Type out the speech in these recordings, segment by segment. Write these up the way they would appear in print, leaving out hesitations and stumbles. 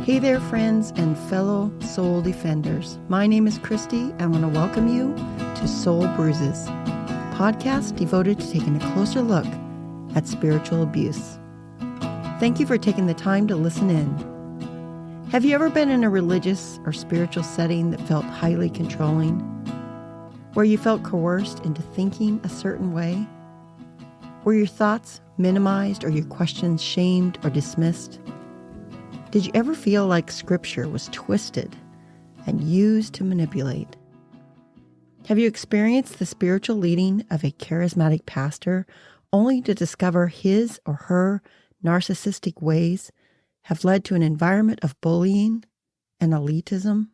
Hey there, friends and fellow soul defenders. My name is Christy, and I want to welcome you to Soul Bruises, a podcast devoted to taking a closer look at spiritual abuse. Thank you for taking the time to listen in. Have you ever been in a religious or spiritual setting that felt highly controlling, where you felt coerced into thinking a certain way? Were your thoughts minimized or your questions shamed or dismissed? Did you ever feel like scripture was twisted and used to manipulate? Have you experienced the spiritual leading of a charismatic pastor only to discover his or her narcissistic ways have led to an environment of bullying and elitism?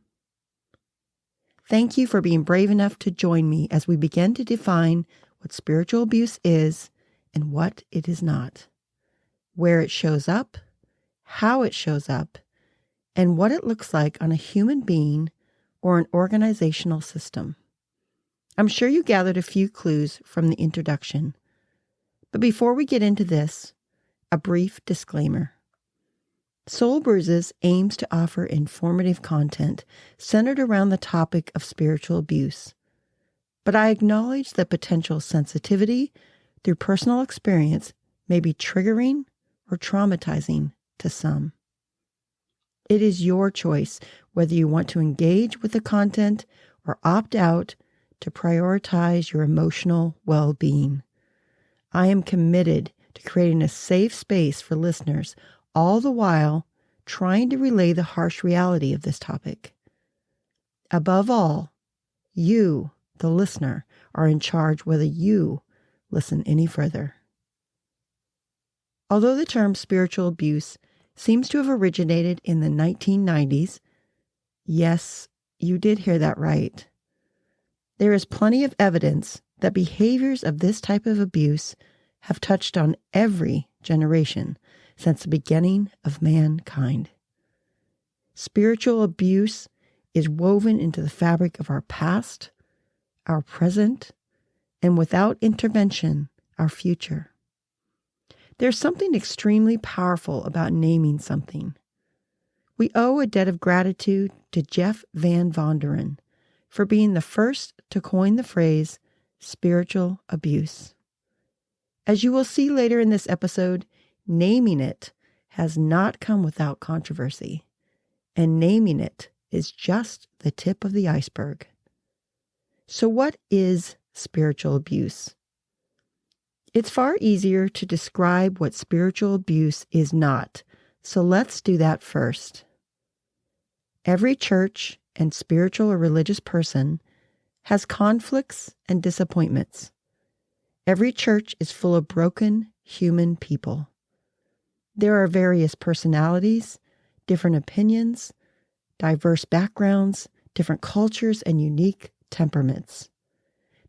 Thank you for being brave enough to join me as we begin to define what spiritual abuse is and what it is not, where it shows up, how it shows up, and what it looks like on a human being or an organizational system. I'm sure you gathered a few clues from the introduction. But before we get into this, a brief disclaimer. Soul Bruises aims to offer informative content centered around the topic of spiritual abuse. But I acknowledge that potential sensitivity through personal experience may be triggering or traumatizing to some. It is your choice whether you want to engage with the content or opt out to prioritize your emotional well-being. I am committed to creating a safe space for listeners, all the while trying to relay the harsh reality of this topic. Above all, you, the listener, are in charge whether you listen any further. Although the term spiritual abuse seems to have originated in the 1990s, yes, you did hear that right, there is plenty of evidence that behaviors of this type of abuse have touched on every generation since the beginning of mankind. Spiritual abuse is woven into the fabric of our past, our present, and without intervention, our future. There's something extremely powerful about naming something. We owe a debt of gratitude to Jeff VanVonderen for being the first to coin the phrase spiritual abuse. As you will see later in this episode, naming it has not come without controversy, and naming it is just the tip of the iceberg. So what is spiritual abuse? It's far easier to describe what spiritual abuse is not, so let's do that first. Every church and spiritual or religious person has conflicts and disappointments. Every church is full of broken human people. There are various personalities, different opinions, diverse backgrounds, different cultures, and unique temperaments.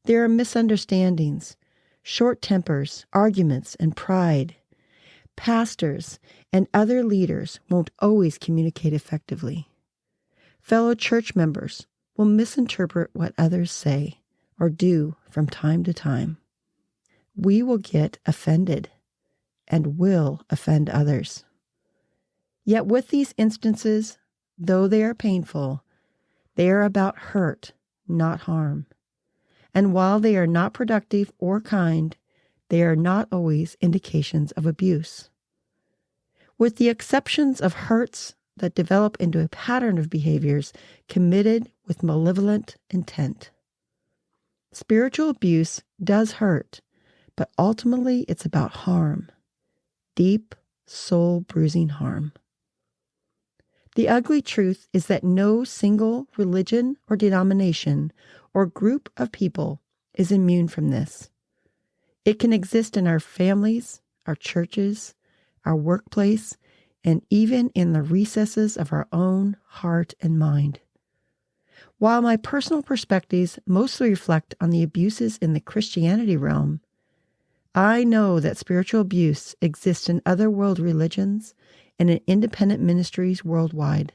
There are misunderstandings, short tempers, arguments, and pride. Pastors and other leaders won't always communicate effectively. Fellow church members will misinterpret what others say or do from time to time. We will get offended and will offend others. Yet with these instances, though they are painful, they are about hurt, not harm. And while they are not productive or kind, they are not always indications of abuse. With the exceptions of hurts that develop into a pattern of behaviors committed with malevolent intent. Spiritual abuse does hurt, but ultimately it's about harm, deep, soul-bruising harm. The ugly truth is that no single religion or denomination or group of people is immune from this. It can exist in our families, our churches, our workplace, and even in the recesses of our own heart and mind. While my personal perspectives mostly reflect on the abuses in the Christianity realm, I know that spiritual abuse exists in other world religions and in independent ministries worldwide.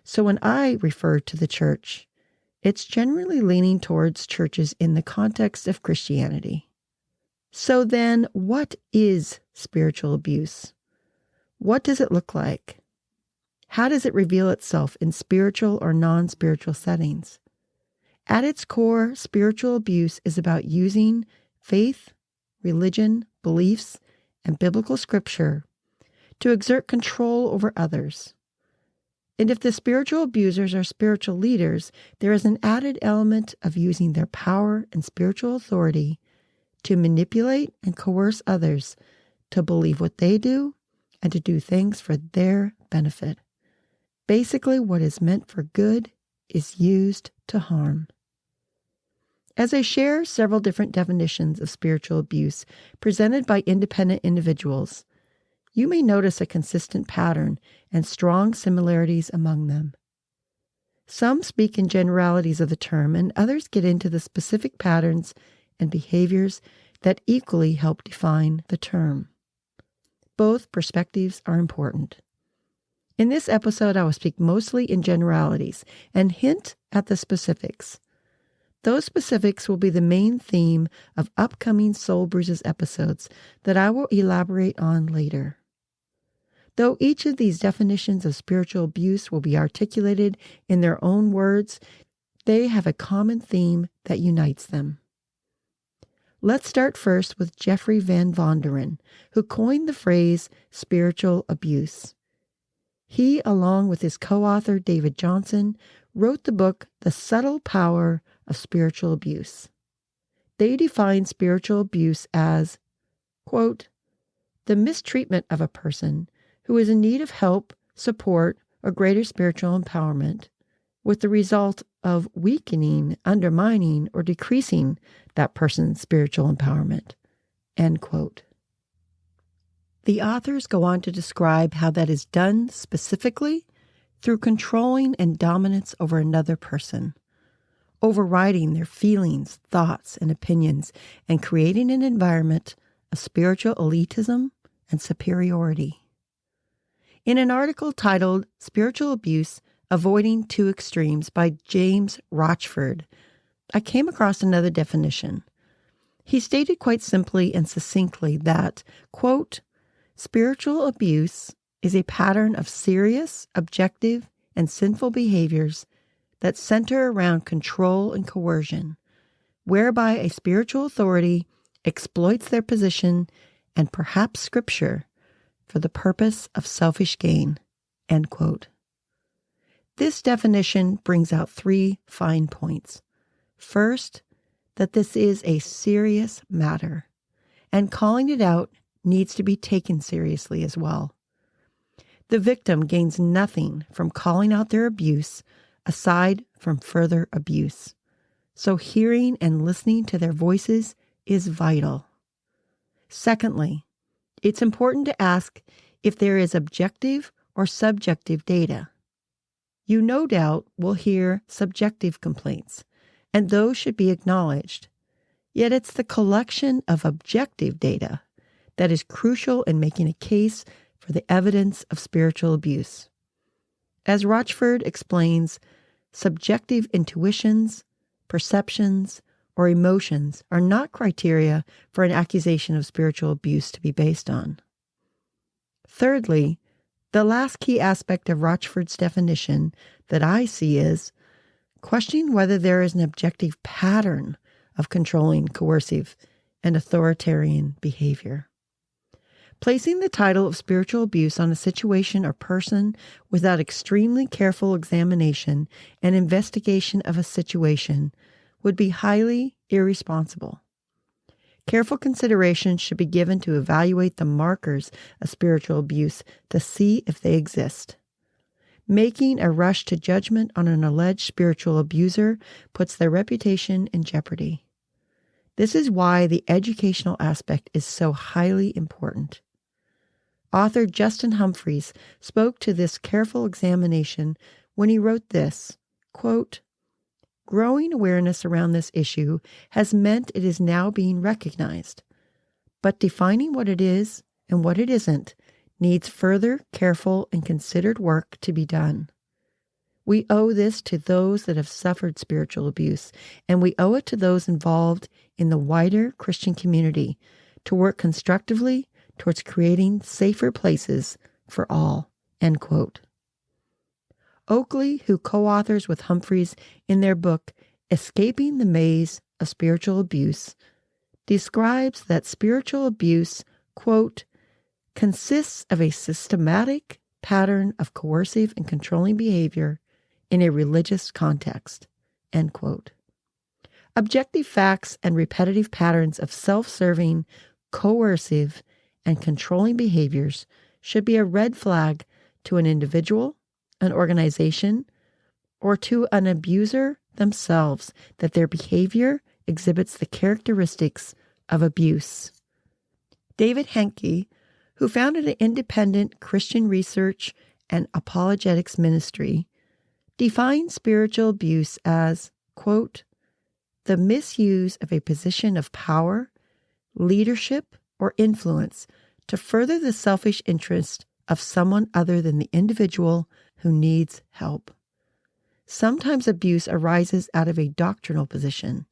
So when I refer to the church, it's generally leaning towards churches in the context of Christianity. So then, what is spiritual abuse? What does it look like? How does it reveal itself in spiritual or non-spiritual settings? At its core, spiritual abuse is about using faith, religion, beliefs, and biblical scripture to exert control over others. And if the spiritual abusers are spiritual leaders, there is an added element of using their power and spiritual authority to manipulate and coerce others to believe what they do and to do things for their benefit. Basically, what is meant for good is used to harm. As I share several different definitions of spiritual abuse presented by independent individuals, you may notice a consistent pattern and strong similarities among them. Some speak in generalities of the term, and others get into the specific patterns and behaviors that equally help define the term. Both perspectives are important. In this episode, I will speak mostly in generalities and hint at the specifics. Those specifics will be the main theme of upcoming Soul Bruises episodes that I will elaborate on later. Though each of these definitions of spiritual abuse will be articulated in their own words, they have a common theme that unites them. Let's start first with Jeffrey VanVonderen, who coined the phrase spiritual abuse. He, along with his co-author David Johnson, wrote the book The Subtle Power of Spiritual Abuse. They define spiritual abuse as, quote, the mistreatment of a person who is in need of help, support, or greater spiritual empowerment, with the result of weakening, undermining, or decreasing that person's spiritual empowerment, end quote. The authors go on to describe how that is done specifically through controlling and dominance over another person, overriding their feelings, thoughts, and opinions, and creating an environment of spiritual elitism and superiority. In an article titled Spiritual Abuse, Avoiding Two Extremes by James Rochford, I came across another definition. He stated quite simply and succinctly that, quote, spiritual abuse is a pattern of serious, objective, and sinful behaviors that center around control and coercion, whereby a spiritual authority exploits their position and perhaps scripture for the purpose of selfish gain, end quote. This definition brings out three fine points. First, that this is a serious matter, and calling it out needs to be taken seriously as well. The victim gains nothing from calling out their abuse aside from further abuse. So hearing and listening to their voices is vital. Secondly, it's important to ask if there is objective or subjective data. You no doubt will hear subjective complaints, and those should be acknowledged. Yet it's the collection of objective data that is crucial in making a case for the evidence of spiritual abuse. As Rochford explains, subjective intuitions, perceptions, or emotions are not criteria for an accusation of spiritual abuse to be based on. Thirdly, the last key aspect of Rochford's definition that I see is questioning whether there is an objective pattern of controlling, coercive, and authoritarian behavior. Placing the title of spiritual abuse on a situation or person without extremely careful examination and investigation of a situation would be highly irresponsible. Careful consideration should be given to evaluate the markers of spiritual abuse to see if they exist. Making a rush to judgment on an alleged spiritual abuser puts their reputation in jeopardy. This is why the educational aspect is so highly important. Author Justin Humphreys spoke to this careful examination when he wrote this, quote, growing awareness around this issue has meant it is now being recognized, but defining what it is and what it isn't needs further careful and considered work to be done. We owe this to those that have suffered spiritual abuse, and we owe it to those involved in the wider Christian community to work constructively towards creating safer places for all, end quote. Oakley, who co-authors with Humphreys in their book, Escaping the Maze of Spiritual Abuse, describes that spiritual abuse, quote, consists of a systematic pattern of coercive and controlling behavior in a religious context, end quote. Objective facts and repetitive patterns of self-serving, coercive, and controlling behaviors should be a red flag to an individual, an organization, or to an abuser themselves that their behavior exhibits the characteristics of abuse. David Henke, who founded an independent Christian research and apologetics ministry, defines spiritual abuse as, quote, the misuse of a position of power, leadership, or influence to further the selfish interest of someone other than the individual who needs help. Sometimes abuse arises out of a doctrinal position.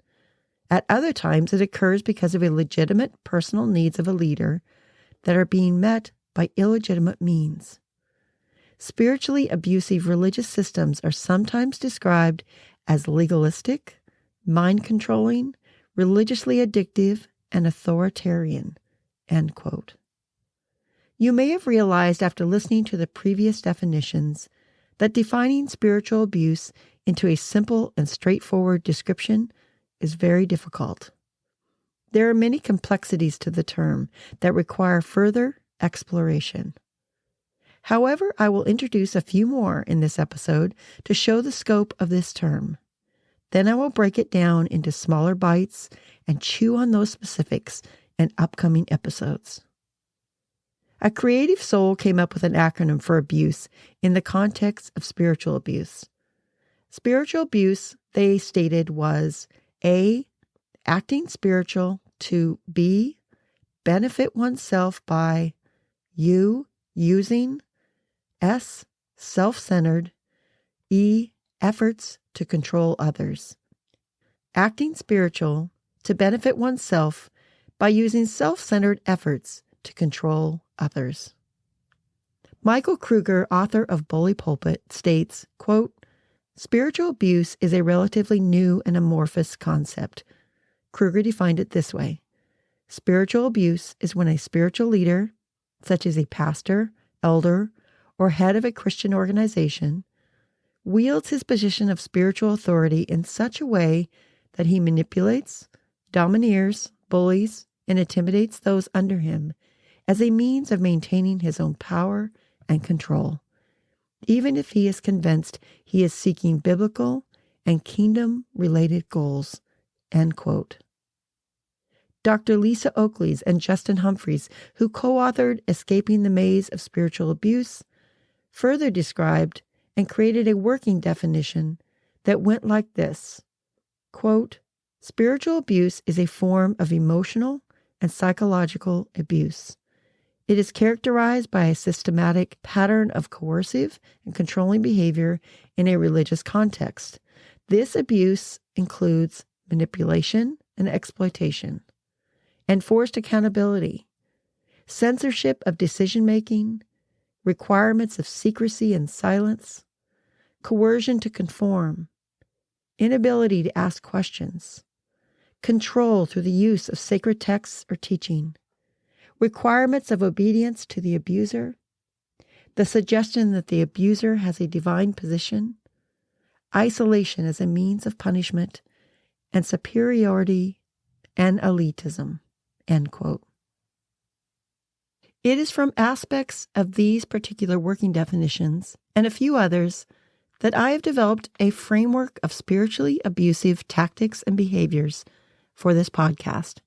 At other times, it occurs because of a legitimate personal needs of a leader that are being met by illegitimate means. Spiritually abusive religious systems are sometimes described as legalistic, mind-controlling, religiously addictive, and authoritarian, end quote. You may have realized after listening to the previous definitions that defining spiritual abuse into a simple and straightforward description is very difficult. There are many complexities to the term that require further exploration. However, I will introduce a few more in this episode to show the scope of this term. Then I will break it down into smaller bites and chew on those specifics in upcoming episodes. A creative soul came up with an acronym for abuse in the context of spiritual abuse. Spiritual abuse, they stated, was A, acting spiritual, to B, benefit oneself by, U, using, S, self-centered, E, efforts to control others. Acting spiritual, to benefit oneself by using self-centered efforts to control others. Michael Kruger, author of Bully Pulpit, states, quote, spiritual abuse is a relatively new and amorphous concept. Kruger defined it this way. Spiritual abuse is when a spiritual leader, such as a pastor, elder, or head of a Christian organization, wields his position of spiritual authority in such a way that he manipulates, domineers, bullies, and intimidates those under him as a means of maintaining his own power and control, even if he is convinced he is seeking biblical and kingdom-related goals, end quote. Dr. Lisa Oakley and Justin Humphreys, who co-authored Escaping the Maze of Spiritual Abuse, further described and created a working definition that went like this, quote, spiritual abuse is a form of emotional and psychological abuse. It is characterized by a systematic pattern of coercive and controlling behavior in a religious context. This abuse includes manipulation and exploitation, enforced accountability, censorship of decision-making, requirements of secrecy and silence, coercion to conform, inability to ask questions, control through the use of sacred texts or teaching, requirements of obedience to the abuser, the suggestion that the abuser has a divine position, isolation as a means of punishment, and superiority and elitism, end quote. It is from aspects of these particular working definitions and a few others that I have developed a framework of spiritually abusive tactics and behaviors for this podcast.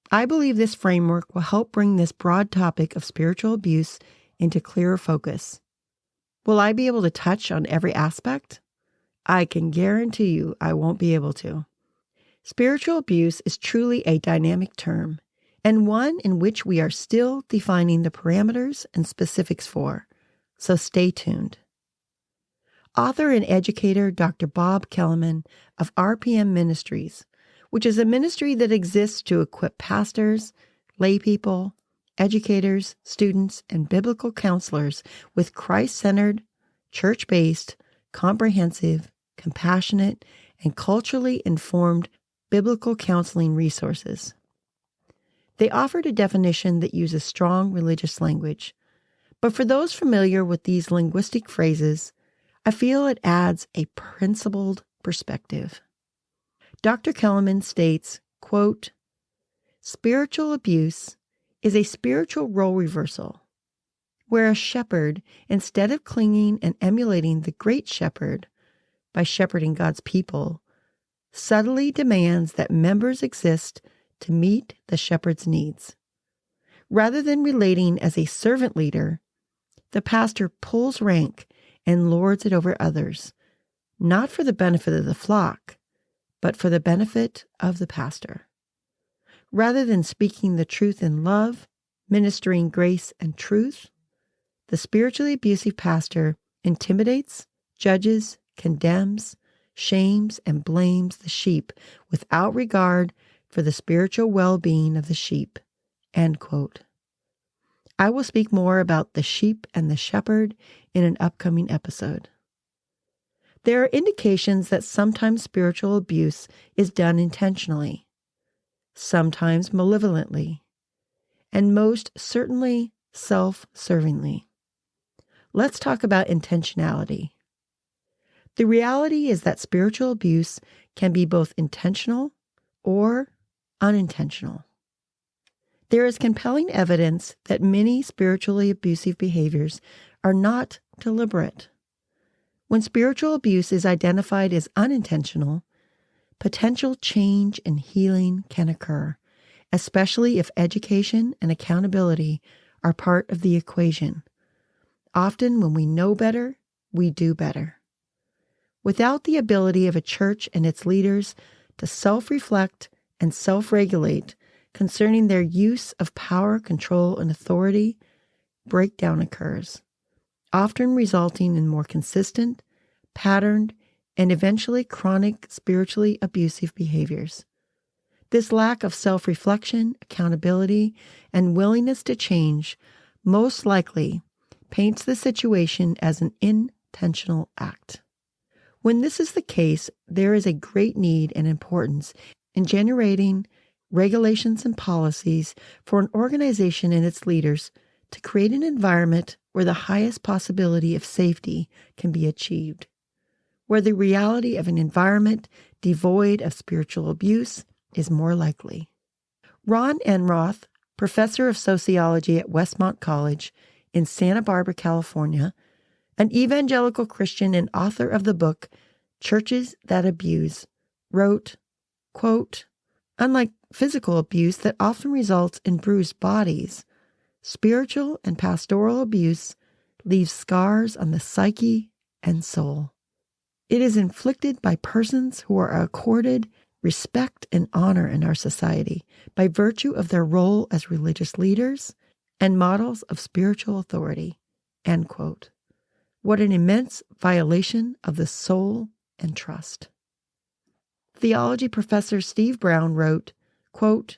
I believe this framework will help bring this broad topic of spiritual abuse into clearer focus. Will I be able to touch on every aspect? I can guarantee you I won't be able to. Spiritual abuse is truly a dynamic term, and one in which we are still defining the parameters and specifics for, so stay tuned. Author and educator Dr. Bob Kellerman of RPM Ministries, which is a ministry that exists to equip pastors, lay people, educators, students, and biblical counselors with Christ-centered, church-based, comprehensive, compassionate, and culturally informed biblical counseling resources. They offered a definition that uses strong religious language, but for those familiar with these linguistic phrases, I feel it adds a principled perspective. Dr. Kellerman states, quote, "Spiritual abuse is a spiritual role reversal, where a shepherd, instead of clinging and emulating the great shepherd by shepherding God's people, subtly demands that members exist to meet the shepherd's needs. Rather than relating as a servant leader, the pastor pulls rank and lords it over others, not for the benefit of the flock, but for the benefit of the pastor. Rather than speaking the truth in love, ministering grace and truth, the spiritually abusive pastor intimidates, judges, condemns, shames, and blames the sheep without regard for the spiritual well-being of the sheep." End quote. I will speak more about the sheep and the shepherd in an upcoming episode. There are indications that sometimes spiritual abuse is done intentionally, sometimes malevolently, and most certainly self-servingly. Let's talk about intentionality. The reality is that spiritual abuse can be both intentional or unintentional. There is compelling evidence that many spiritually abusive behaviors are not deliberate. When spiritual abuse is identified as unintentional, potential change and healing can occur, especially if education and accountability are part of the equation. Often when we know better, we do better. Without the ability of a church and its leaders to self-reflect and self-regulate concerning their use of power, control, and authority, breakdown occurs, often resulting in more consistent, patterned, and eventually chronic spiritually abusive behaviors. This lack of self-reflection, accountability, and willingness to change most likely paints the situation as an intentional act. When this is the case, there is a great need and importance in generating regulations and policies for an organization and its leaders to create an environment where the highest possibility of safety can be achieved, where the reality of an environment devoid of spiritual abuse is more likely. Ron Enroth, professor of sociology at Westmont College in Santa Barbara, California, an evangelical Christian and author of the book Churches That Abuse, wrote, quote, "Unlike physical abuse that often results in bruised bodies, spiritual and pastoral abuse leaves scars on the psyche and soul. It is inflicted by persons who are accorded respect and honor in our society by virtue of their role as religious leaders and models of spiritual authority." End quote. What an immense violation of the soul and trust. Theology professor Steve Brown wrote, quote,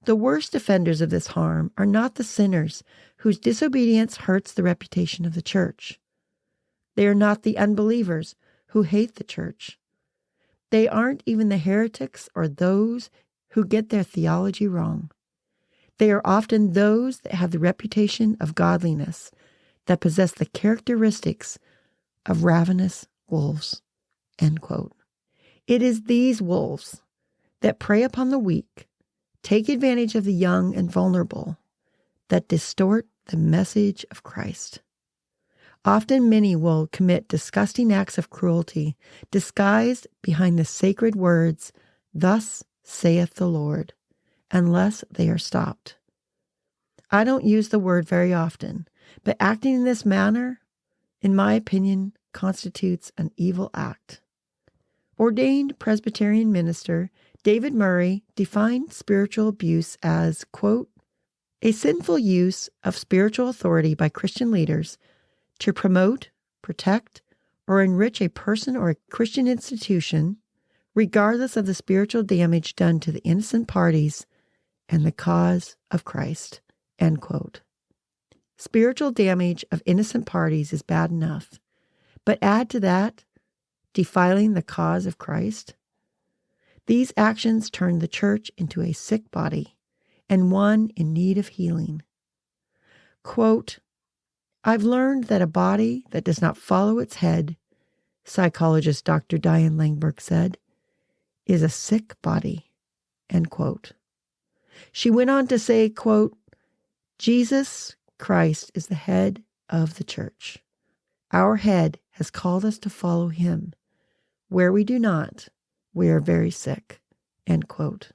"The worst offenders of this harm are not the sinners whose disobedience hurts the reputation of the church. They are not the unbelievers who hate the church. They aren't even the heretics or those who get their theology wrong. They are often those that have the reputation of godliness, that possess the characteristics of ravenous wolves." End quote. It is these wolves that prey upon the weak, take advantage of the young and vulnerable, that distort the message of Christ. Often many will commit disgusting acts of cruelty disguised behind the sacred words, "Thus saith the Lord," unless they are stopped. I don't use the word very often, but acting in this manner, in my opinion, constitutes an evil act. Ordained Presbyterian minister David Murray defined spiritual abuse as, quote, "a sinful use of spiritual authority by Christian leaders to promote, protect, or enrich a person or a Christian institution, regardless of the spiritual damage done to the innocent parties and the cause of Christ." End quote. Spiritual damage of innocent parties is bad enough, But add to that, defiling the cause of Christ. These actions turn the church into a sick body and one in need of healing. Quote, I've learned that a body that does not follow its head, psychologist Dr. Diane Langberg said, is a sick body, end quote. She went on to say, quote, Jesus Christ is the head of the church. Our head has called us to follow him. Where we do not, we are very sick, end quote.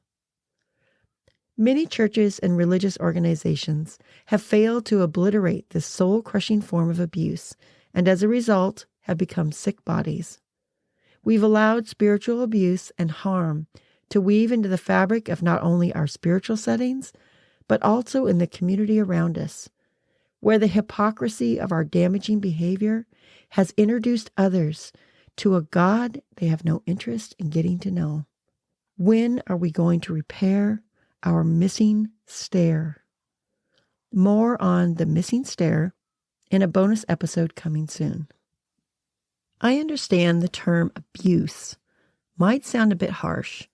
Many churches and religious organizations have failed to obliterate this soul-crushing form of abuse, and as a result have become sick bodies. We've allowed spiritual abuse and harm to weave into the fabric of not only our spiritual settings, but also in the community around us, where the hypocrisy of our damaging behavior has introduced others to a God they have no interest in getting to know. When are we going to repair our missing stair? More on the missing stair in a bonus episode coming soon. I understand the term abuse might sound a bit harsh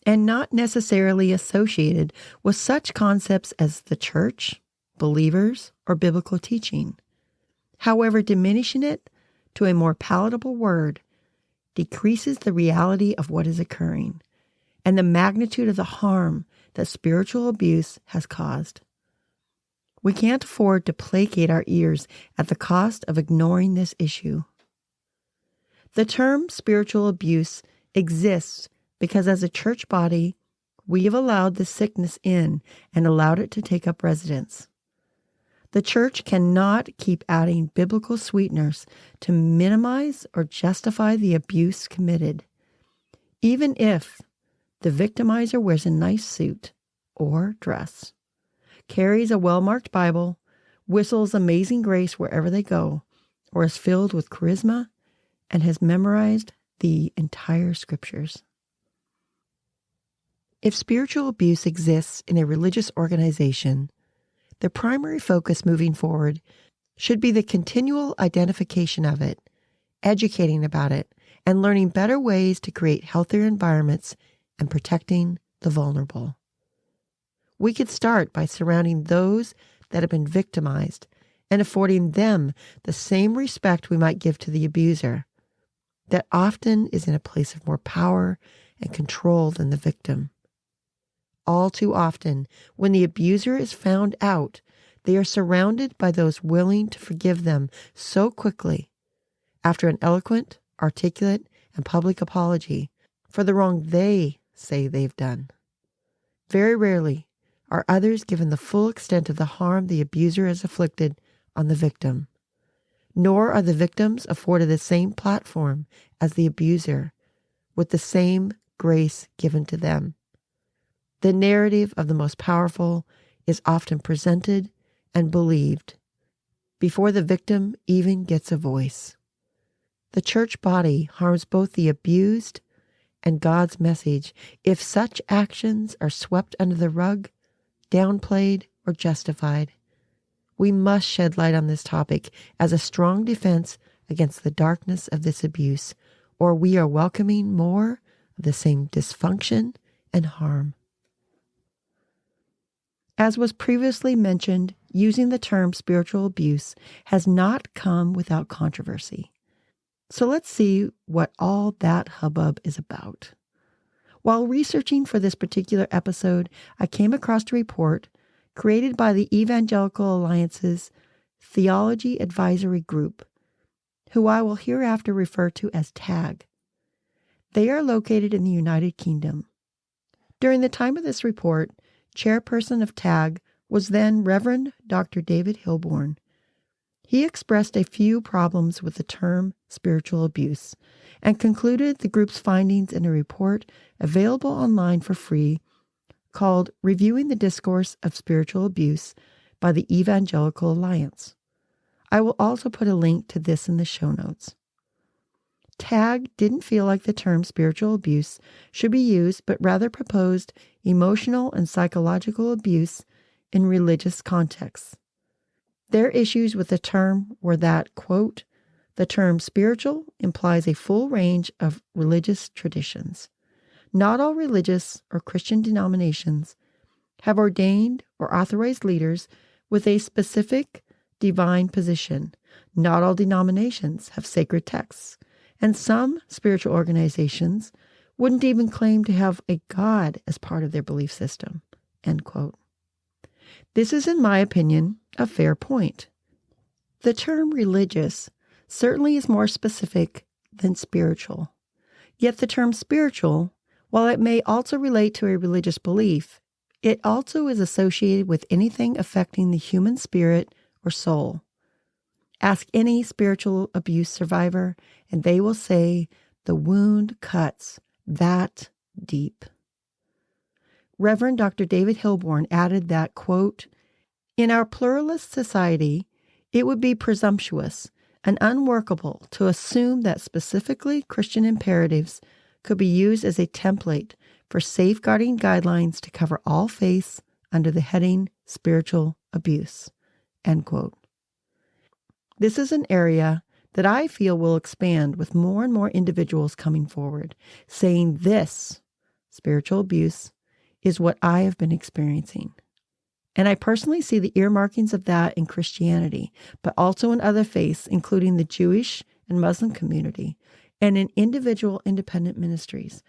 and not necessarily associated with such concepts as the church, believers, or biblical teaching. However, diminishing it to a more palatable word decreases the reality of what is occurring and the magnitude of the harm that spiritual abuse has caused. We can't afford to placate our ears at the cost of ignoring this issue. The term spiritual abuse exists because as a church body, we have allowed the sickness in and allowed it to take up residence. The church cannot keep adding biblical sweeteners to minimize or justify the abuse committed, even if the victimizer wears a nice suit or dress, carries a well-marked Bible, whistles Amazing Grace wherever they go, or is filled with charisma and has memorized the entire scriptures. If spiritual abuse exists in a religious organization, the primary focus moving forward should be the continual identification of it, educating about it, and learning better ways to create healthier environments and protecting the vulnerable. We could start by surrounding those that have been victimized and affording them the same respect we might give to the abuser, that often is in a place of more power and control than the victim. All too often, when the abuser is found out, they are surrounded by those willing to forgive them so quickly after an eloquent, articulate, and public apology for the wrong they say they've done. Very rarely are others given the full extent of the harm the abuser has inflicted on the victim, nor are the victims afforded the same platform as the abuser with the same grace given to them. The narrative of the most powerful is often presented and believed before the victim even gets a voice. The church body harms both the abused and God's message if such actions are swept under the rug, downplayed, or justified. We must shed light on this topic as a strong defense against the darkness of this abuse, or we are welcoming more of the same dysfunction and harm. As was previously mentioned, using the term spiritual abuse has not come without controversy. So let's see what all that hubbub is about. While researching for this particular episode, I came across a report created by the Evangelical Alliance's Theology Advisory Group, who I will hereafter refer to as TAG. They are located in the United Kingdom. During the time of this report, chairperson of TAG was then Reverend Dr. David Hilborn. He expressed a few problems with the term spiritual abuse and concluded the group's findings in a report available online for free called Reviewing the Discourse of Spiritual Abuse by the Evangelical Alliance. I will also put a link to this in the show notes. TAG didn't feel like the term spiritual abuse should be used, but rather proposed emotional and psychological abuse in religious contexts. Their issues with the term were that, quote, the term spiritual implies a full range of religious traditions. Not all religious or Christian denominations have ordained or authorized leaders with a specific divine position. Not all denominations have sacred texts, and some spiritual organizations wouldn't even claim to have a God as part of their belief system." End quote. This is, in my opinion, a fair point. The term religious certainly is more specific than spiritual. Yet the term spiritual, while it may also relate to a religious belief, it also is associated with anything affecting the human spirit or soul. Ask any spiritual abuse survivor, and they will say the wound cuts that deep. Reverend Dr. David Hilborn added that, quote, "In our pluralist society, it would be presumptuous and unworkable to assume that specifically Christian imperatives could be used as a template for safeguarding guidelines to cover all faiths under the heading spiritual abuse." End quote. This is an area that I feel will expand with more and more individuals coming forward, saying this spiritual abuse is what I have been experiencing. And I personally see the earmarkings of that in Christianity, but also in other faiths, including the Jewish and Muslim community, and in individual independent ministries.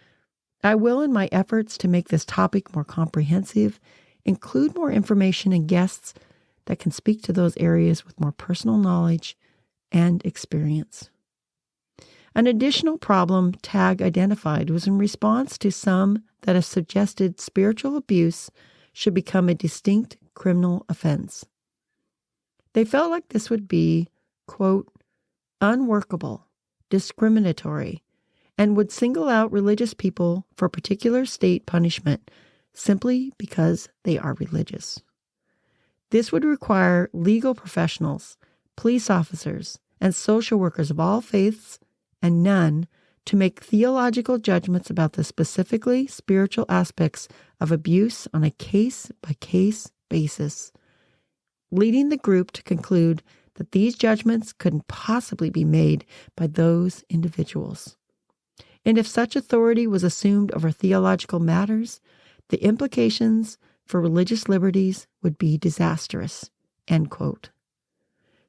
I will, in my efforts to make this topic more comprehensive, include more information and guests that can speak to those areas with more personal knowledge and experience. An additional problem TAG identified was in response to some that have suggested spiritual abuse should become a distinct criminal offense. They felt like this would be, quote, unworkable, discriminatory, and would single out religious people for particular state punishment simply because they are religious. This would require legal professionals, police officers, and social workers of all faiths and none to make theological judgments about the specifically spiritual aspects of abuse on a case-by-case basis, leading the group to conclude that these judgments couldn't possibly be made by those individuals. And if such authority was assumed over theological matters, the implications for religious liberties would be disastrous. End quote.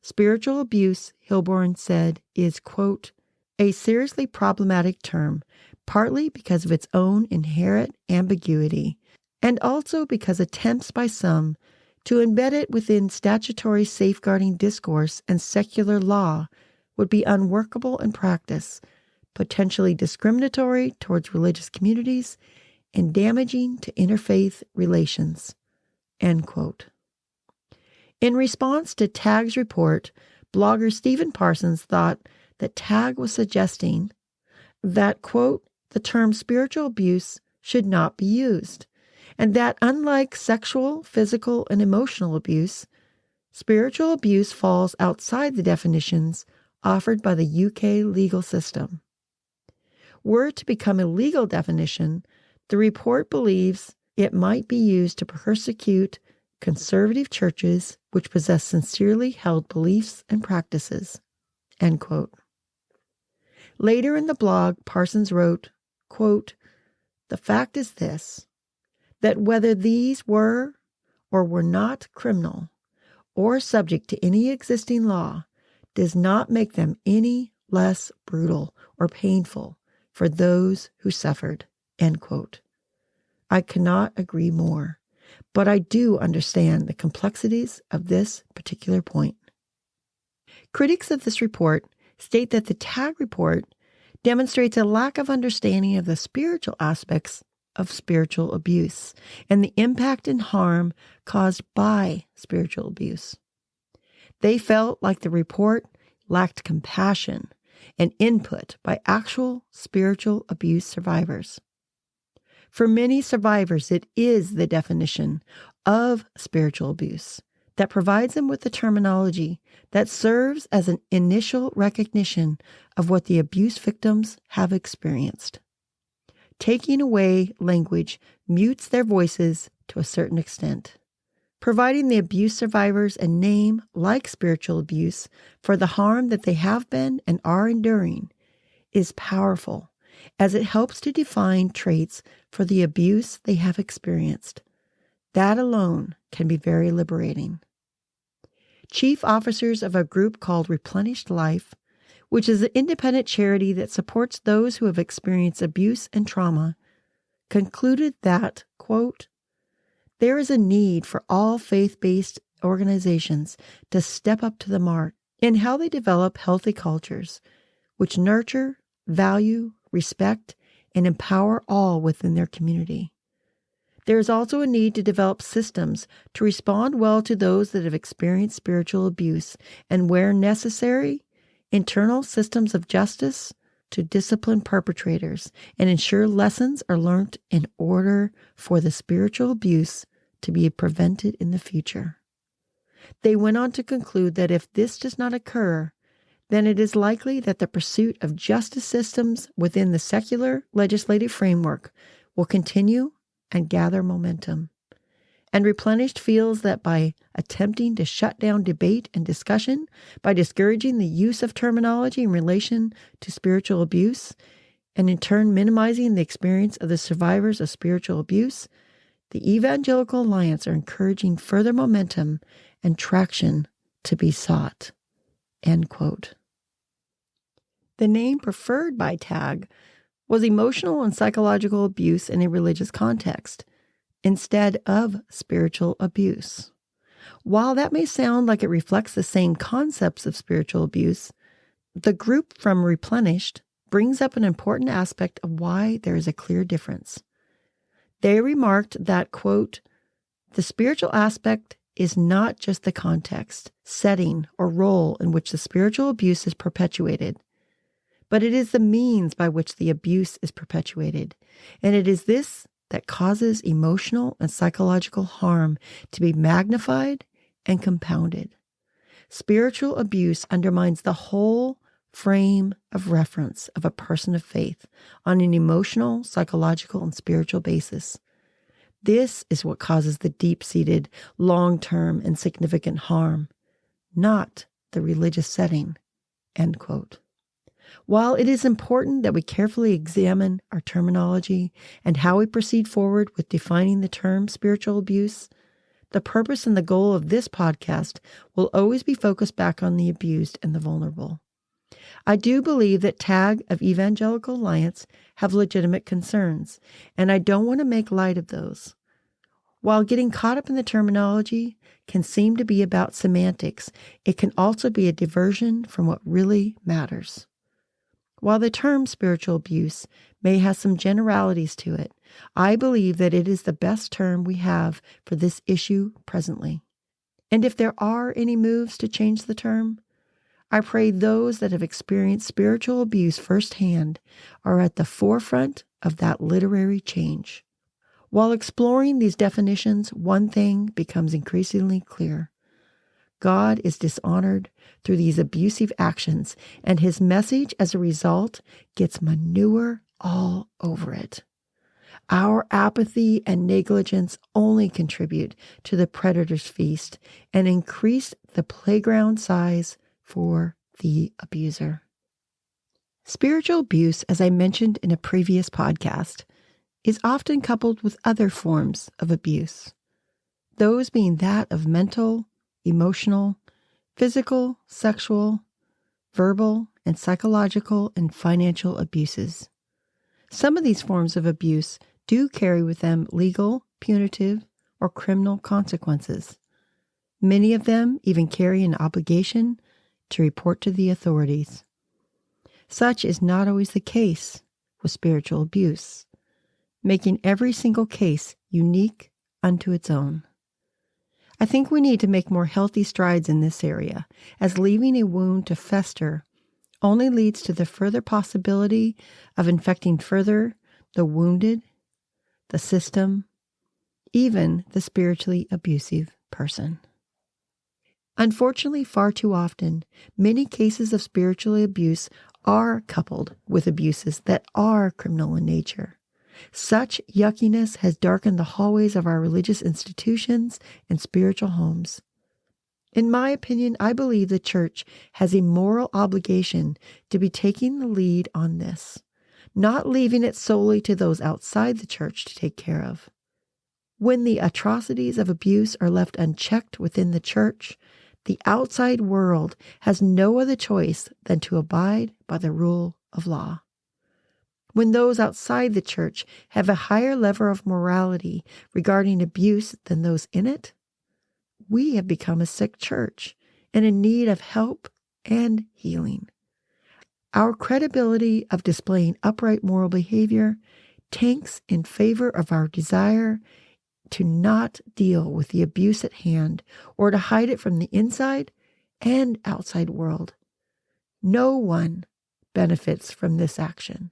Spiritual abuse, Hilborn said, is, quote, a seriously problematic term, partly because of its own inherent ambiguity, and also because attempts by some to embed it within statutory safeguarding discourse and secular law would be unworkable in practice, potentially discriminatory towards religious communities, and damaging to interfaith relations. End quote. In response to TAG's report, blogger Stephen Parsons thought that TAG was suggesting that, quote, the term spiritual abuse should not be used, and that unlike sexual, physical, and emotional abuse, spiritual abuse falls outside the definitions offered by the UK legal system. Were it to become a legal definition, the report believes it might be used to persecute conservative churches which possess sincerely held beliefs and practices. End quote. Later in the blog, Parsons wrote, quote, the fact is this, that whether these were or were not criminal or subject to any existing law does not make them any less brutal or painful for those who suffered. End quote. I cannot agree more, but I do understand the complexities of this particular point. Critics of this report state that the TAG report demonstrates a lack of understanding of the spiritual aspects of spiritual abuse and the impact and harm caused by spiritual abuse. They felt like the report lacked compassion and input by actual spiritual abuse survivors. For many survivors, it is the definition of spiritual abuse that provides them with the terminology that serves as an initial recognition of what the abuse victims have experienced. Taking away language mutes their voices to a certain extent. Providing the abuse survivors a name like spiritual abuse for the harm that they have been and are enduring is powerful, as it helps to define traits for the abuse they have experienced. That alone can be very liberating. Chief officers of a group called Replenished Life, which is an independent charity that supports those who have experienced abuse and trauma, concluded that, quote, there is a need for all faith-based organizations to step up to the mark in how they develop healthy cultures, which nurture, value, respect, and empower all within their community. There is also a need to develop systems to respond well to those that have experienced spiritual abuse, and where necessary, internal systems of justice to discipline perpetrators and ensure lessons are learned in order for the spiritual abuse to be prevented in the future. They went on to conclude that if this does not occur, then it is likely that the pursuit of justice systems within the secular legislative framework will continue and gather momentum. And Replenished feels that by attempting to shut down debate and discussion, by discouraging the use of terminology in relation to spiritual abuse, and in turn minimizing the experience of the survivors of spiritual abuse, the Evangelical Alliance are encouraging further momentum and traction to be sought. End quote. The name preferred by TAG was emotional and psychological abuse in a religious context, instead of spiritual abuse. While that may sound like it reflects the same concepts of spiritual abuse, the group from Replenished brings up an important aspect of why there is a clear difference. They remarked that, quote, the spiritual aspect is not just the context, setting, or role in which the spiritual abuse is perpetuated, but it is the means by which the abuse is perpetuated, and it is this that causes emotional and psychological harm to be magnified and compounded. Spiritual abuse undermines the whole frame of reference of a person of faith on an emotional, psychological, and spiritual basis. This is what causes the deep-seated, long-term, and significant harm, not the religious setting. End quote. While it is important that we carefully examine our terminology and how we proceed forward with defining the term spiritual abuse, the purpose and the goal of this podcast will always be focused back on the abused and the vulnerable. I do believe that TAG of Evangelical Alliance have legitimate concerns, and I don't want to make light of those. While getting caught up in the terminology can seem to be about semantics, it can also be a diversion from what really matters. While the term spiritual abuse may have some generalities to it, I believe that it is the best term we have for this issue presently. And if there are any moves to change the term, I pray those that have experienced spiritual abuse firsthand are at the forefront of that literary change. While exploring these definitions, one thing becomes increasingly clear. God is dishonored through these abusive actions, and his message as a result gets manure all over it. Our apathy and negligence only contribute to the predator's feast and increase the playground size for the abuser. Spiritual abuse, as I mentioned in a previous podcast, is often coupled with other forms of abuse, those being that of mental, emotional, physical, sexual, verbal, and psychological and financial abuses. Some of these forms of abuse do carry with them legal, punitive, or criminal consequences. Many of them even carry an obligation to report to the authorities. Such is not always the case with spiritual abuse, making every single case unique unto its own. I think we need to make more healthy strides in this area, as leaving a wound to fester only leads to the further possibility of infecting further the wounded, the system, even the spiritually abusive person. Unfortunately, far too often, many cases of spiritual abuse are coupled with abuses that are criminal in nature. Such yuckiness has darkened the hallways of our religious institutions and spiritual homes. In my opinion, I believe the church has a moral obligation to be taking the lead on this, not leaving it solely to those outside the church to take care of. When the atrocities of abuse are left unchecked within the church, the outside world has no other choice than to abide by the rule of law. When those outside the church have a higher level of morality regarding abuse than those in it, we have become a sick church and in need of help and healing. Our credibility of displaying upright moral behavior tanks in favor of our desire to not deal with the abuse at hand or to hide it from the inside and outside world. No one benefits from this action.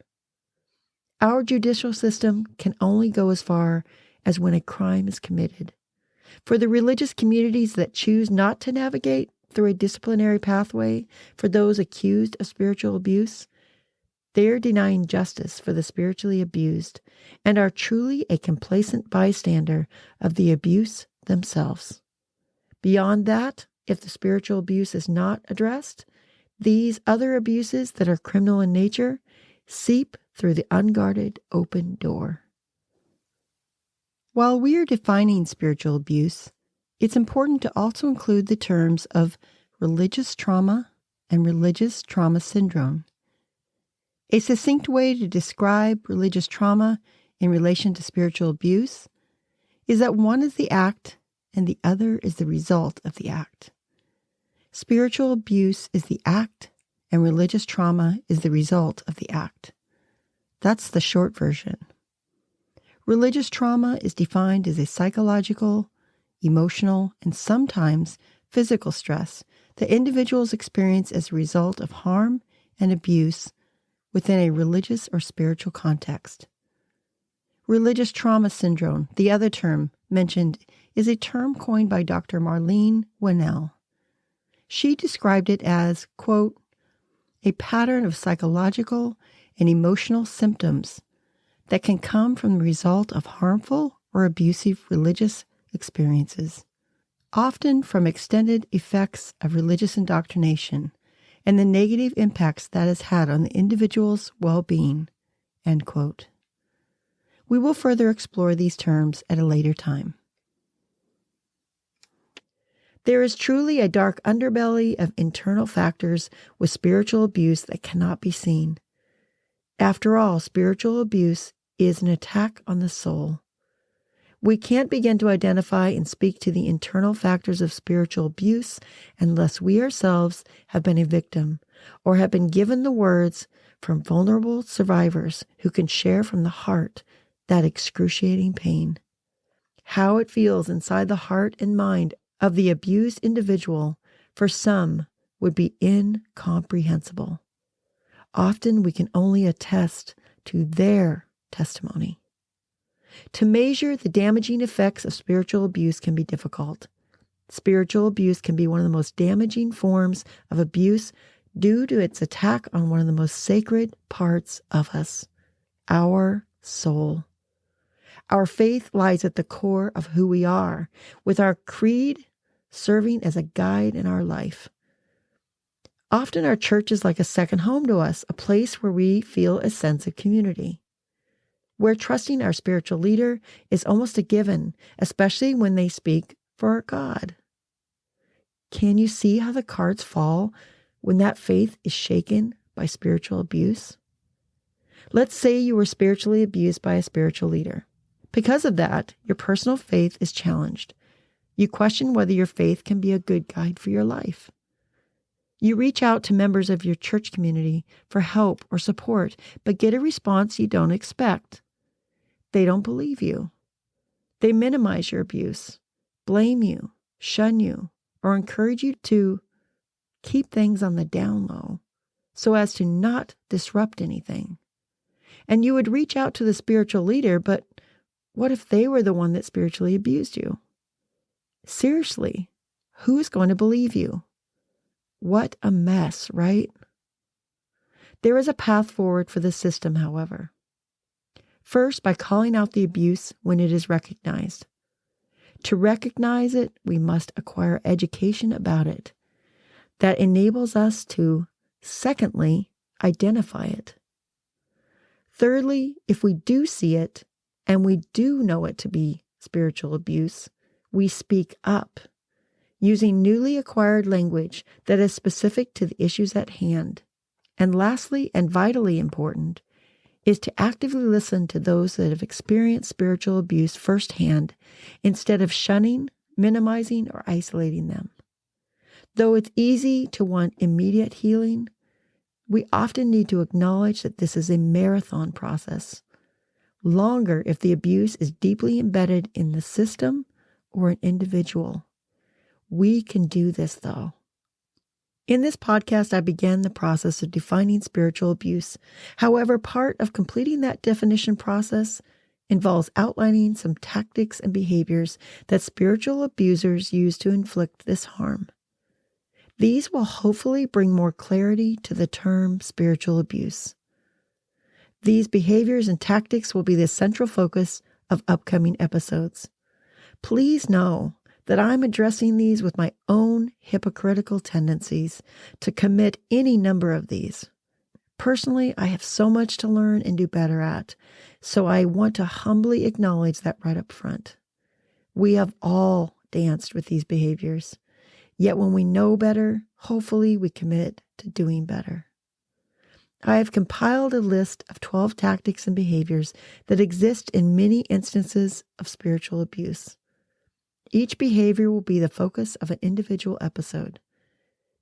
Our judicial system can only go as far as when a crime is committed. For the religious communities that choose not to navigate through a disciplinary pathway for those accused of spiritual abuse, they are denying justice for the spiritually abused and are truly a complacent bystander of the abuse themselves. Beyond that, if the spiritual abuse is not addressed, these other abuses that are criminal in nature seep through the unguarded open door. While we are defining spiritual abuse, it's important to also include the terms of religious trauma and religious trauma syndrome. A succinct way to describe religious trauma in relation to spiritual abuse is that one is the act and the other is the result of the act. Spiritual abuse is the act and religious trauma is the result of the act. That's the short version. Religious trauma is defined as a psychological, emotional, and sometimes physical stress that individuals experience as a result of harm and abuse within a religious or spiritual context. Religious trauma syndrome, the other term mentioned, is a term coined by Dr. Marlene Winnell. She described it as, quote, a pattern of psychological and emotional symptoms that can come from the result of harmful or abusive religious experiences, often from extended effects of religious indoctrination and the negative impacts that has had on the individual's well-being, end quote. We will further explore these terms at a later time. There is truly a dark underbelly of internal factors with spiritual abuse that cannot be seen. After all, spiritual abuse is an attack on the soul. We can't begin to identify and speak to the internal factors of spiritual abuse unless we ourselves have been a victim or have been given the words from vulnerable survivors who can share from the heart that excruciating pain. How it feels inside the heart and mind of the abused individual, for some, would be incomprehensible. Often we can only attest to their testimony. To measure the damaging effects of spiritual abuse can be difficult. Spiritual abuse can be one of the most damaging forms of abuse due to its attack on one of the most sacred parts of us, our soul. Our faith lies at the core of who we are, with our creed serving as a guide in our life. Often our church is like a second home to us, a place where we feel a sense of community, where trusting our spiritual leader is almost a given, especially when they speak for our God. Can you see how the cards fall when that faith is shaken by spiritual abuse? Let's say you were spiritually abused by a spiritual leader. Because of that, your personal faith is challenged. You question whether your faith can be a good guide for your life. You reach out to members of your church community for help or support, but get a response you don't expect. They don't believe you. They minimize your abuse, blame you, shun you, or encourage you to keep things on the down low so as to not disrupt anything. And you would reach out to the spiritual leader, but what if they were the one that spiritually abused you? Seriously, who's going to believe you? What a mess, right? There is a path forward for the system, however. First, by calling out the abuse when it is recognized. To recognize it, we must acquire education about it. That enables us to, secondly, identify it. Thirdly, if we do see it, and we do know it to be spiritual abuse, we speak up, using newly acquired language that is specific to the issues at hand. And lastly, and vitally important, is to actively listen to those that have experienced spiritual abuse firsthand instead of shunning, minimizing, or isolating them. Though it's easy to want immediate healing, we often need to acknowledge that this is a marathon process. Longer if the abuse is deeply embedded in the system or an individual. We can do this, though. In this podcast, I began the process of defining spiritual abuse. However, part of completing that definition process involves outlining some tactics and behaviors that spiritual abusers use to inflict this harm. These will hopefully bring more clarity to the term spiritual abuse. These behaviors and tactics will be the central focus of upcoming episodes. Please know that I'm addressing these with my own hypocritical tendencies to commit any number of these. Personally, I have so much to learn and do better at, so I want to humbly acknowledge that right up front. We have all danced with these behaviors, yet when we know better, hopefully we commit to doing better. I have compiled a list of 12 tactics and behaviors that exist in many instances of spiritual abuse. Each behavior will be the focus of an individual episode.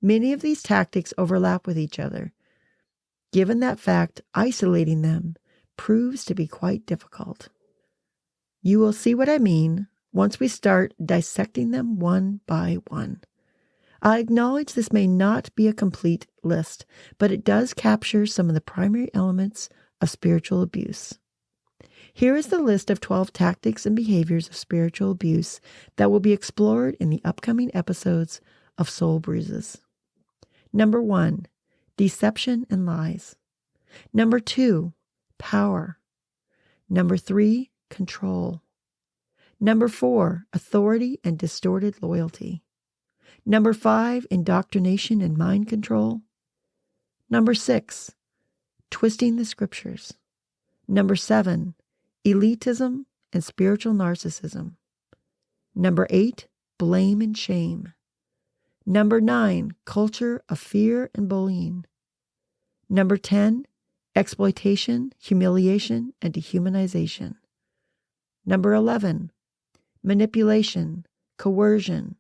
Many of these tactics overlap with each other. Given that fact, isolating them proves to be quite difficult. You will see what I mean once we start dissecting them one by one. I acknowledge this may not be a complete list, but it does capture some of the primary elements of spiritual abuse. Here is the list of 12 tactics and behaviors of spiritual abuse that will be explored in the upcoming episodes of Soul Bruises. Number 1, deception and lies. Number 2, power. Number 3, control. Number 4, authority and distorted loyalty. Number 5, indoctrination and mind control. Number 6, twisting the scriptures. Number 7, elitism and spiritual narcissism. Number 8, blame and shame. Number 9, culture of fear and bullying. Number 10, exploitation, humiliation, and dehumanization. Number 11, manipulation, coercion,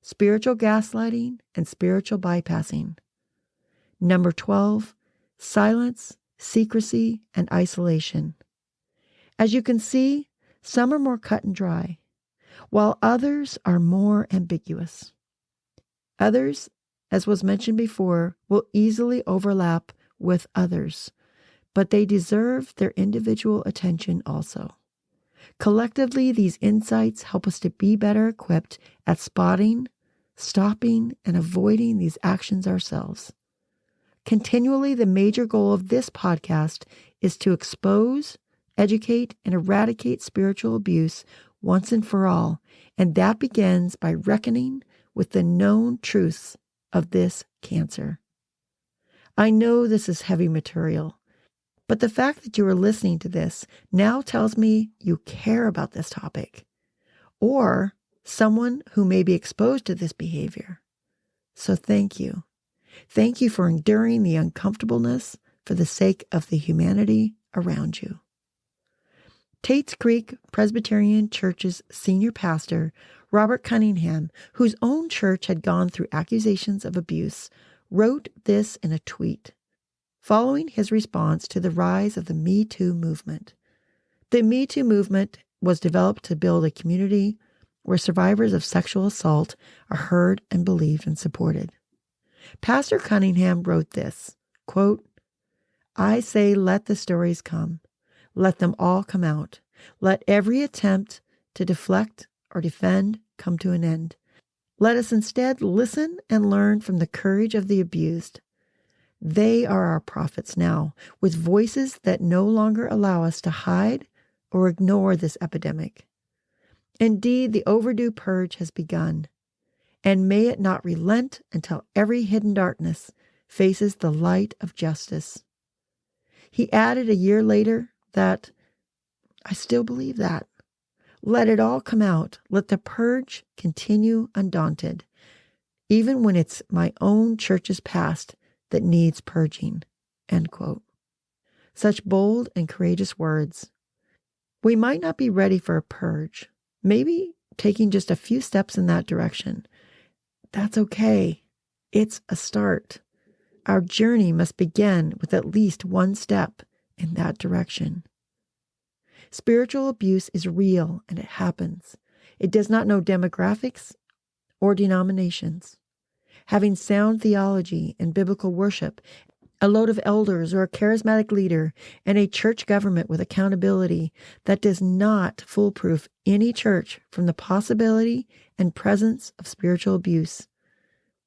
spiritual gaslighting, and spiritual bypassing. Number 12, silence, secrecy, and isolation. As you can see, some are more cut and dry, while others are more ambiguous. Others, as was mentioned before, will easily overlap with others, but they deserve their individual attention also. Collectively, these insights help us to be better equipped at spotting, stopping, and avoiding these actions ourselves. Continually, the major goal of this podcast is to expose, educate, and eradicate spiritual abuse once and for all, and that begins by reckoning with the known truths of this cancer. I know this is heavy material, but the fact that you are listening to this now tells me you care about this topic, or someone who may be exposed to this behavior. So thank you. Thank you for enduring the uncomfortableness for the sake of the humanity around you. Tate's Creek Presbyterian Church's senior pastor, Robert Cunningham, whose own church had gone through accusations of abuse, wrote this in a tweet, following his response to the rise of the Me Too movement. The Me Too movement was developed to build a community where survivors of sexual assault are heard and believed and supported. Pastor Cunningham wrote this, quote, "I say let the stories come. Let them all come out. Let every attempt to deflect or defend come to an end. Let us instead listen and learn from the courage of the abused. They are our prophets now, with voices that no longer allow us to hide or ignore this epidemic. Indeed, the overdue purge has begun, and may it not relent until every hidden darkness faces the light of justice. He added a year later that, I still believe that. Let it all come out. Let the purge continue undaunted, even when it's my own church's past that needs purging. End quote. Such bold and courageous words. We might not be ready for a purge, maybe taking just a few steps in that direction. That's okay. It's a start. Our journey must begin with at least one step in that direction. Spiritual abuse is real and it happens. It does not know demographics or denominations. Having sound theology and biblical worship, a load of elders or a charismatic leader, and a church government with accountability, that does not foolproof any church from the possibility and presence of spiritual abuse.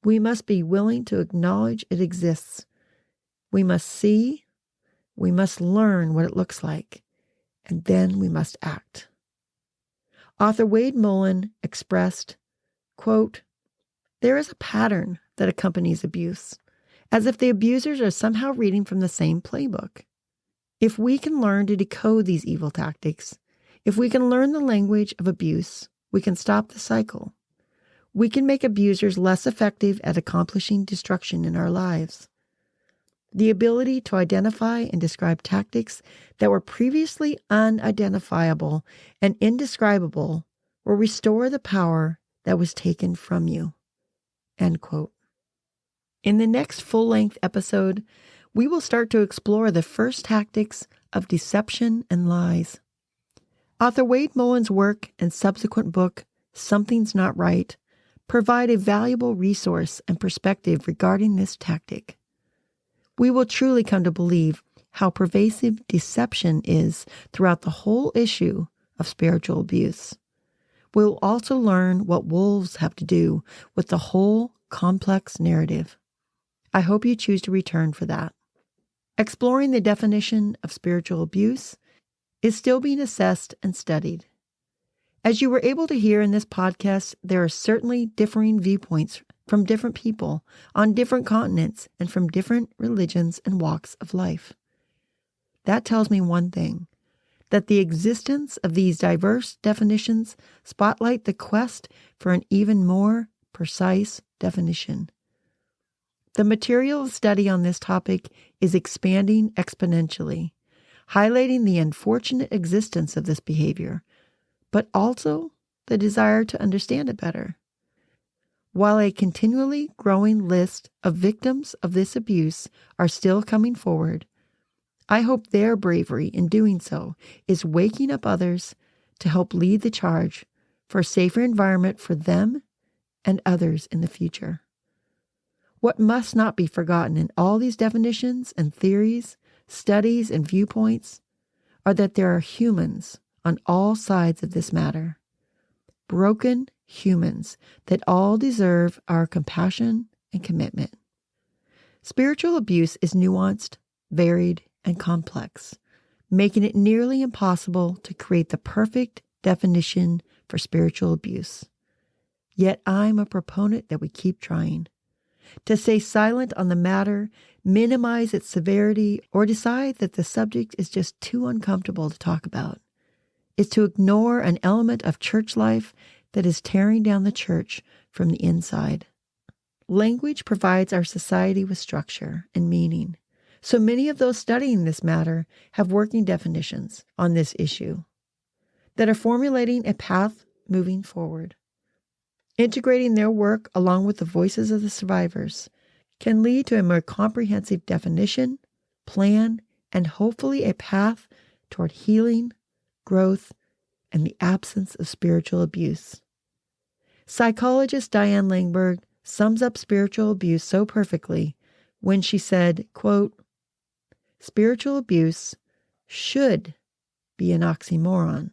We must be willing to acknowledge it exists. We must see, we must learn what it looks like, and then we must act. Author Wade Mullen expressed, quote, "There is a pattern that accompanies abuse, as if the abusers are somehow reading from the same playbook. If we can learn to decode these evil tactics, if we can learn the language of abuse, we can stop the cycle. We can make abusers less effective at accomplishing destruction in our lives. The ability to identify and describe tactics that were previously unidentifiable and indescribable will restore the power that was taken from you." End quote. In the next full-length episode, we will start to explore the first tactics of deception and lies. Author Wade Mullen's work and subsequent book, Something's Not Right, provide a valuable resource and perspective regarding this tactic. We will truly come to believe how pervasive deception is throughout the whole issue of spiritual abuse. We'll also learn what wolves have to do with the whole complex narrative. I hope you choose to return for that. Exploring the definition of spiritual abuse is still being assessed and studied. As you were able to hear in this podcast, there are certainly differing viewpoints from different people on different continents and from different religions and walks of life. That tells me one thing, that the existence of these diverse definitions spotlight the quest for an even more precise definition. The material of study on this topic is expanding exponentially, highlighting the unfortunate existence of this behavior, but also the desire to understand it better. While a continually growing list of victims of this abuse are still coming forward, I hope their bravery in doing so is waking up others to help lead the charge for a safer environment for them and others in the future. What must not be forgotten in all these definitions and theories, studies and viewpoints are that there are humans on all sides of this matter. Broken humans that all deserve our compassion and commitment. Spiritual abuse is nuanced, varied, and complex, making it nearly impossible to create the perfect definition for spiritual abuse. Yet I'm a proponent that we keep trying. To stay silent on the matter, minimize its severity, or decide that the subject is just too uncomfortable to talk about, is to ignore an element of church life that is tearing down the church from the inside. Language provides our society with structure and meaning. So many of those studying this matter have working definitions on this issue that are formulating a path moving forward. Integrating their work along with the voices of the survivors can lead to a more comprehensive definition, plan, and hopefully a path toward healing, growth, and the absence of spiritual abuse. Psychologist Diane Langberg sums up spiritual abuse so perfectly when she said, quote, "Spiritual abuse should be an oxymoron.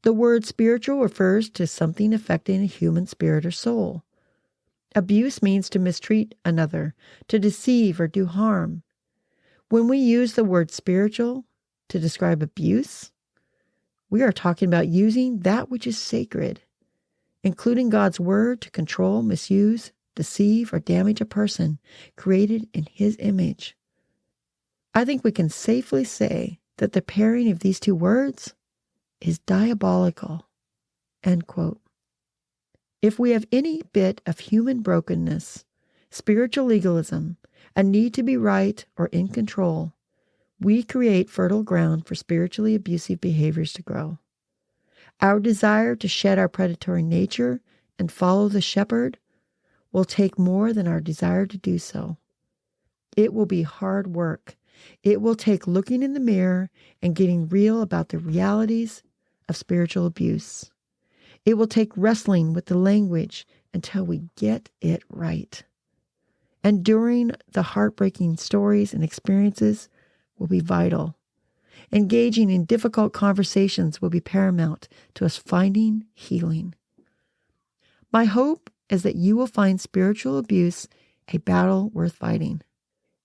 The word spiritual refers to something affecting a human spirit or soul. Abuse means to mistreat another, to deceive or do harm. When we use the word spiritual to describe abuse, we are talking about using that which is sacred, including God's word, to control, misuse, deceive, or damage a person created in His image. I think we can safely say that the pairing of these two words is diabolical. End quote. If we have any bit of human brokenness, spiritual legalism, a need to be right or in control, we create fertile ground for spiritually abusive behaviors to grow. Our desire to shed our predatory nature and follow the shepherd will take more than our desire to do so. It will be hard work. It will take looking in the mirror and getting real about the realities of spiritual abuse. It will take wrestling with the language until we get it right. Enduring the heartbreaking stories and experiences will be vital. Engaging in difficult conversations will be paramount to us finding healing. My hope is that you will find spiritual abuse a battle worth fighting,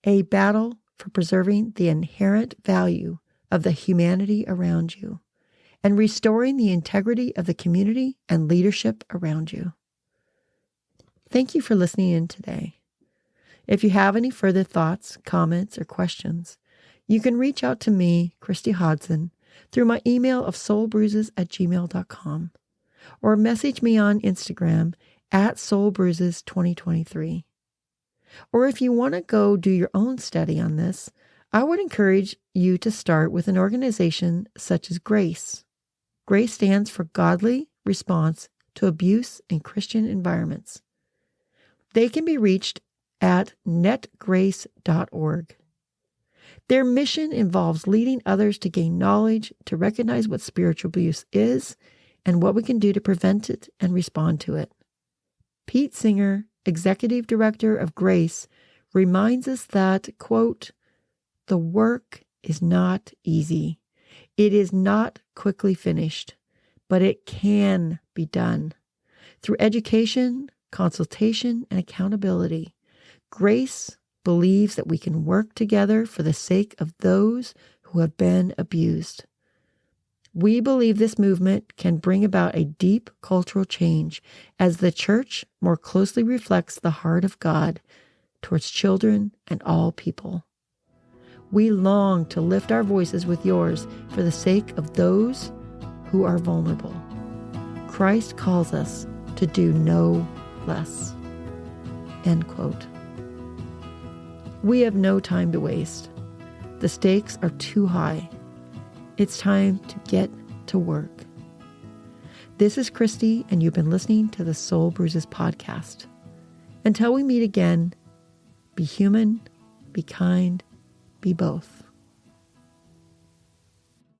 a battle for preserving the inherent value of the humanity around you, and restoring the integrity of the community and leadership around you. Thank you for listening in today. If you have any further thoughts, comments, or questions, you can reach out to me, Christy Hodson, through my email of soulbruises@gmail.com, or message me on Instagram @soulbruises2023. Or if you want to go do your own study on this, I would encourage you to start with an organization such as GRACE. GRACE stands for Godly Response to Abuse in Christian Environments. They can be reached at netgrace.org. Their mission involves leading others to gain knowledge, to recognize what spiritual abuse is, and what we can do to prevent it and respond to it. Pete Singer, Executive Director of GRACE, reminds us that, quote, "The work is not easy. It is not quickly finished, but it can be done. Through education, consultation, and accountability, GRACE believes that we can work together for the sake of those who have been abused. We believe this movement can bring about a deep cultural change as the church more closely reflects the heart of God towards children and all people. We long to lift our voices with yours for the sake of those who are vulnerable. Christ calls us to do no less." End quote. We have no time to waste. The stakes are too high. It's time to get to work. This is Christy, and you've been listening to the Soul Bruises podcast. Until we meet again, be human, be kind, be both.